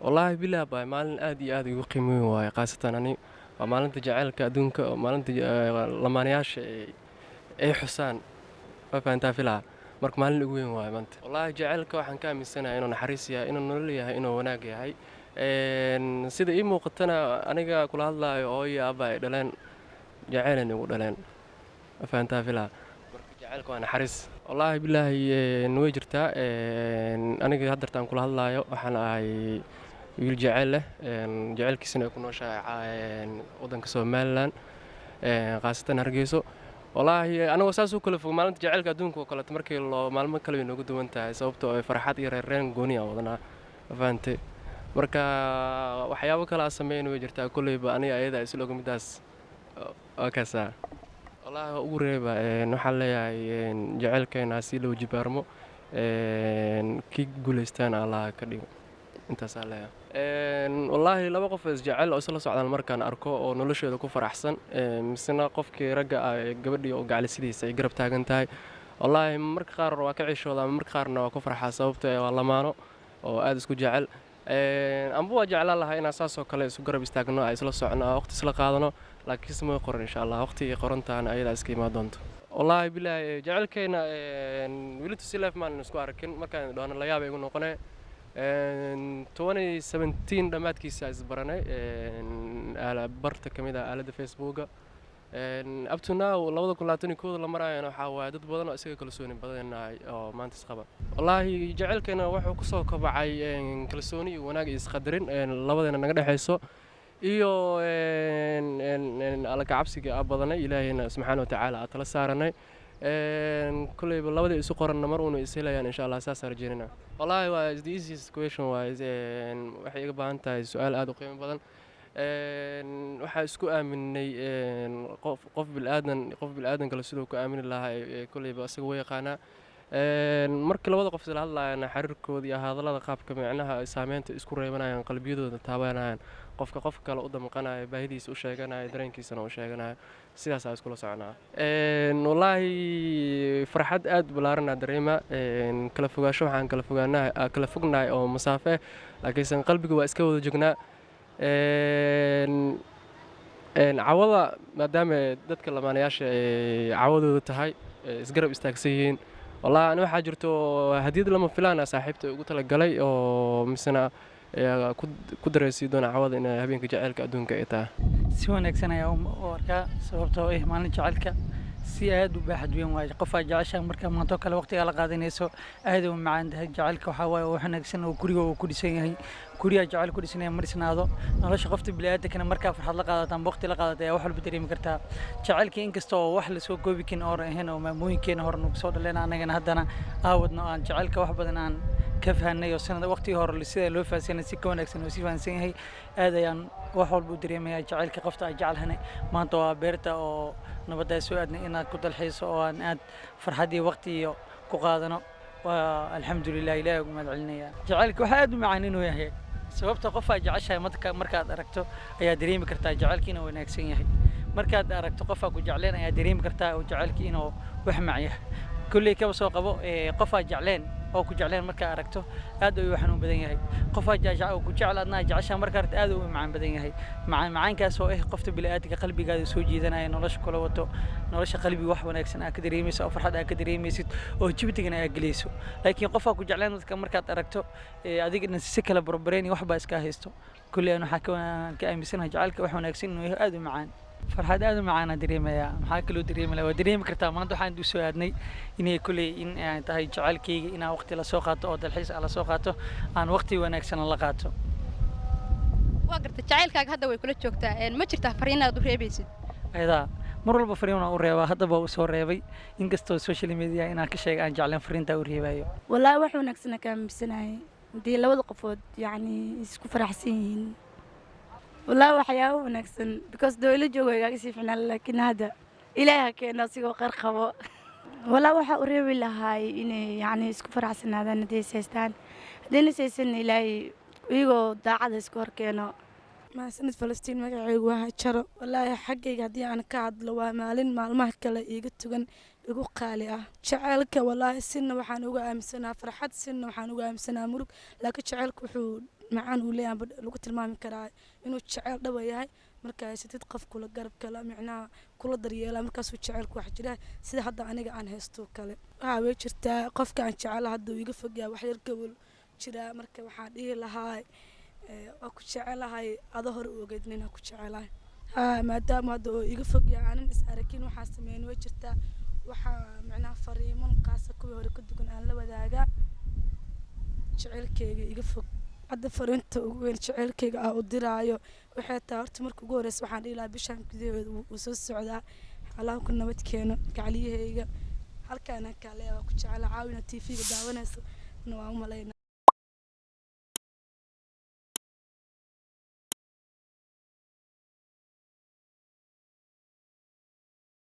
والله بالله باي مالin aad iyo aad igu qiimeyn waaye qaasatan ani waa maalinta jacaylka adduunka oo maalinta lamaanayaasha ay xusaan waa fahantaa filaa marka maalin ugu weyn waaye maanta wallaahi jacaylka waxaan ka aaminsanahay inuu naxariis yahay inuu nolol yahay inuu wanaag yahay sida ii muuqatana aniga kula hadlaayo hooyo aabba ay dhaleen jacaylan igu dhaleen waa fahantaa filaa marka jacaylka waa naxariis wallaahi bilaahi way jirtaa aniga haddartaan kula hadlaayo waxaan ahay wiil jacayl leh jacaylkiisana ay ku nooshahay waddanka somalilan khaasatan hargeyso wallaahi anagoo saas u kala fog maalinta jacaylka adduunka oo kaleeto markii loo maalmo kale way nooga duwan tahay sababtoo ay farxad iyo reerreen gooni aan wadanaa fahantay marka waxyaabo kale aan sameyn way jirtaa kolleyba aniga ayada isla og midaas waa kaasaa wallaahi waa ugu reeba waxaan leeyahay jacaylkeena si loo jibaarmo kii guulaystaan allaha ka dhigo intaasaa leeyahay wallaahi laba qof isjecel oo isla socdaan markaan arko oo noloshooda ku faraxsan misena qofkii ragga ah gabadhii oo gacalisidiisa ay garab taagan tahay wallaahi marka qaar waa ka cishooda ama marka qaarna waa ku farxaa sababtoo waa lamaano oo aad isku jecel amba waa jeclaan lahaa inaan saas oo kale isu garab istaagno ay isla socno waqti isla qaadano laakiinse ma qoran insha allah waqti ay qorantaana ayadaa iska imaan doonto wallaahi bilaahi jacaylkeena weli tusi life maan isku arkin markaan dhahno la yaaba igu noqonay 2017 dhammaadkiisa isbaranay barta ka mid ah aaladda facebooka up to now 2021 la maraayana waxaa waaye dad badan oo isaga kalsooni badanahay oo maanta isqaba wallaahi jacaylkeena wuxuu kusoo kabacay kalsooni iyo wanaag iyo isqadarin labadeena naga dhexayso iyo alla kacabsiga aan badanay ilaahayna subxaana wa tacaala aan tala saaranay kulleyba labadii isu qoranna mar uuna is helayaan insha allah saasaan rajeynayna wallaahi waa the easiest question waaye waxay iga baahan tahay su-aal aad u qiimo badan waxaa isku aaminay qof bilaadan kale siduu ku aamini lahaa kulleyba isaga way yaqaanaa markii labada qof isla hadlaayana xiriirkooda iyo hadallada qaabka micnaha ay saameynta isku reebanayaan qalbiyadooda taabanayaan qofka kale u damqanayo baahidiisa u sheeganayo dareenkiisana u sheeganayo sidaasaa iskula soconaa wallaahi farxad aad balaaranaa dareema kala fogaasho waxaan kala fognahay oo masaafe laakiinse qalbiga waa iska wada joognaa cawada maadaama dadka lamaanayaasha cawadooda tahay isgarab istaagsan yihiin wallaahi ani waxaa jirto hadiyad lama filaana saaxiibta ugu talagalay oo misena ku dareysii doona cawada in habeenka jacaylka adduunka ay tahay si wanaagsan ayaa u arkaa sababtoo ah maalin jacaylka si aad u baaxad weyn waaye qofaa jecesha marka maanto kale waqtiga la qaadanayso aad u macaan tahay jacaylka waxaa waaye oo wanaagsan oo guriga uu ku dhisan yahay guriga jacayl ku dhisan yahay marisnaado nolosha qofta bini'aadamkana markaa farxad la qaadataan waqti la qaadataa wax walba dareemi kartaa jacaylka inkasta oo wax la soo goobi karin oo ahayn oo maamooyinkeena hore nagu soo dhaleen anagana haddana aawadno aan jacaylka wax badan aan ka fahanay oo sanad waqtigii hore sida loo fahansanay si ka wanaagsan oo si fahansan yahay aad ayaan wax walba u dareemayaa jacaylka qofta ay jecelhane maanta waa beerta oo nabadda soo aadnay inaad ku dalxiiso oo aan aad farxadii waqti iyo ku qaadano waa alxamdulilah ilaahay ugu mahad celinaya jacaylka waxa aad u macaan inuu yahay sababta qof ay jeceshahay markaad aragto ayaa dareemi kartaa jacaylka inuu wanaagsan yahay markaad aragto qof ku jecleen ayaa dareemi kartaa oo jacaylka inuu wax macyahay kulley kaba soo qabo qof ay jecleen oo ku jecleen markaa aragto aad uu xanuun badan yahay qof ay jecel ku jecel adna jecesha markaa aragto aad uu macaan badan yahay macaankaas oo qofta bini'aadamka qalbigaada soo jiidanaya nolosha kula wato nolosha qalbiga wax wanaagsan aad ka dareemayso oo farxad aad ka dareemaysid oo jibtigana aad galayso laakiin qof ku jecleen dadka markaad aragto adigna si kala barbareen wax baa iska haysto kulley waxa ka aaminsanahay jacaylka wax wanaagsan inuu yahay aad u macaan farxad aad u macaan dareemaya maxaa kale oo dareemaya waa dareemi kartaa maanta waxaan u soo aadnay inay kulay in ay tahay jacaylkayga inaan waqti la soo qaato oo dalxiis la soo qaato aan waqti wanaagsan la qaato waa garta jacaylkaaga hadda way kula joogtaa ma jirtaa fariin aad u reebaysid ayda mar walba fariin aan u reebaa haddaba u soo reebay inkastoo social media inaan ka sheegay aan jeclaan fariinta u reebayo wallaahi wax wanaagsan ka aaminsanahay hadii labada qofood yacni isku faraxsan yihiin والله وحياة ونكسن because دولة جوا يجلس فينا لكن هذا إلهي كنا سيقو قرقبو والله وح قريب له هاي إني يعني سكفر عسن هذا ندي سيستان دين سيستان إلهي يجو داعد سكور كنا ما سنة فلسطين ما جوا هالشر والله حقي قاعد يعني كعد لو مالين مع المحكلة يجتون يجو قالية شعلك والله السنة وحنوجا أمسنا فرحت سنة وحنوجا أمسنا مرق لكن شعلك وحود macaan uu leeyahay lagu tilmaami karaa inuu jecel dhaba yahay markaa haysatid qof kula garab kala micnaha kula daryeela markaasuu jecelku wax jira sida hadda aniga aan haysto kale waxaa way jirtaa qofka aan jecela hadda uu iga fogyaa wax yar gabol jira marka waxaan dhihi lahaa waa ku jecelahay ada hore u ogeyd nin ku jecelahay maadaama hadda oo iga fogyaa aanan is arakin waxaa sameyn way jirtaa waxaa micnaha fariiman qaasa kuwii hore ka dugan aan la wadaagaa jecelkeyga iga fog hadda fariinta ugu weyn jecelkeyga u diraayo waxay tahay horta marka ugu horeysa waxaan dhihi lahaa bishaan gudaheeda uu soo socdaa allah ku nabad keeno gacliyahayga halkaana kale waa ku jecela caawina tv-ga daawanayso waa u malaynaa